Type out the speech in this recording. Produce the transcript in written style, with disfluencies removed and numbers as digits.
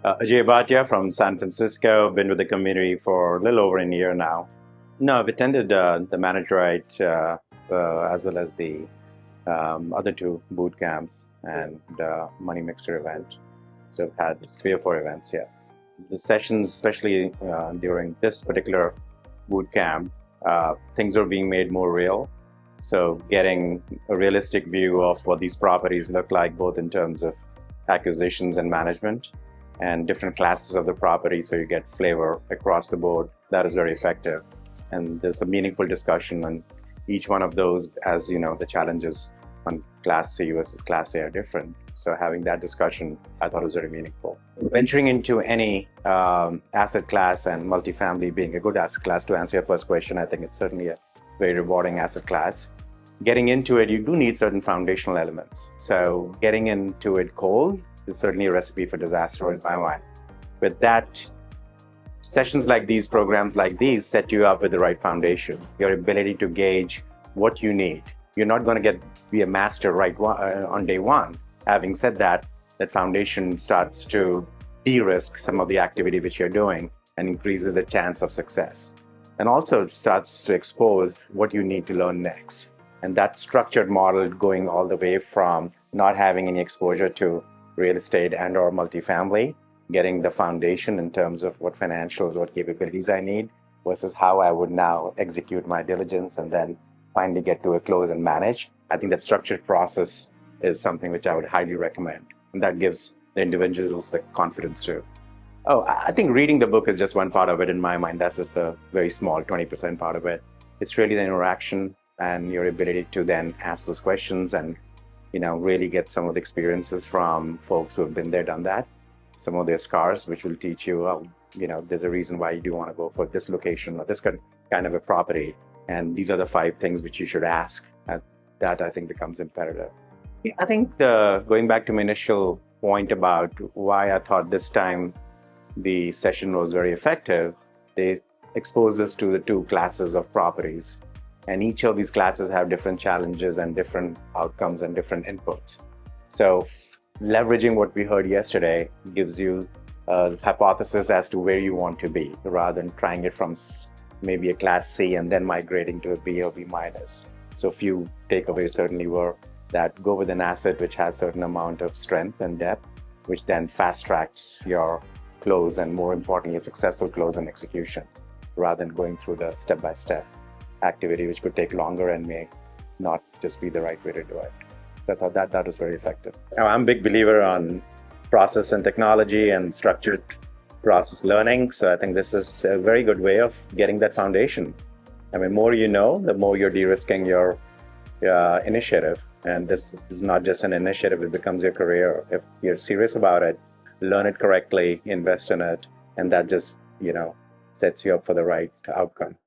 Ajay Bhatia from San Francisco. Been with the community for a little over a year now. No, I've attended the Managerite as well as the other two boot camps and Money Mixer event. So I've had 3 or 4 events, yeah. The sessions, especially during this particular boot camp, things are being made more real. So getting a realistic view of what these properties look like, both in terms of acquisitions and management, and different classes of the property, so you get flavor across the board. That is very effective. And there's a meaningful discussion on each one of those, as you know, the challenges on Class C versus Class A are different. So having that discussion, I thought was very meaningful. Venturing into any asset class, and multifamily being a good asset class, to answer your first question, I think it's certainly a very rewarding asset class. Getting into it, you do need certain foundational elements. So getting into it cold is certainly a recipe for disaster in my mind. With that, sessions like these, programs like these, set you up with the right foundation, your ability to gauge what you need. You're not going to be a master on day one. Having said that, that foundation starts to de-risk some of the activity which you're doing and increases the chance of success. And also starts to expose what you need to learn next. And that structured model, going all the way from not having any exposure to real estate and or multifamily, getting the foundation in terms of what financials, what capabilities I need, versus how I would now execute my diligence and then finally get to a close and manage. I think that structured process is something which I would highly recommend. And that gives the individuals the confidence to. Oh, I think reading the book is just one part of it in my mind. That's just a very small 20% part of it. It's really the interaction and your ability to then ask those questions and really get some of the experiences from folks who have been there, done that. Some of their scars, which will teach you, there's a reason why you do want to go for this location or this kind of a property. And these are the 5 things which you should ask. That I think becomes imperative. I think going back to my initial point about why I thought this time the session was very effective, they expose us to the 2 classes of properties. And each of these classes have different challenges and different outcomes and different inputs. So leveraging what we heard yesterday gives you a hypothesis as to where you want to be, rather than trying it from maybe a Class C and then migrating to a B or B minus. So a few takeaways certainly were that go with an asset which has a certain amount of strength and depth, which then fast tracks your close and, more importantly, a successful close and execution, rather than going through the step-by-step activity, which could take longer and may not just be the right way to do it. So I thought that was very effective. Now, I'm a big believer on process and technology and structured process learning. So I think this is a very good way of getting that foundation. I mean, more you know, the more you're de-risking your initiative. And this is not just an initiative, it becomes your career. If you're serious about it, learn it correctly, invest in it, and that just, sets you up for the right outcome.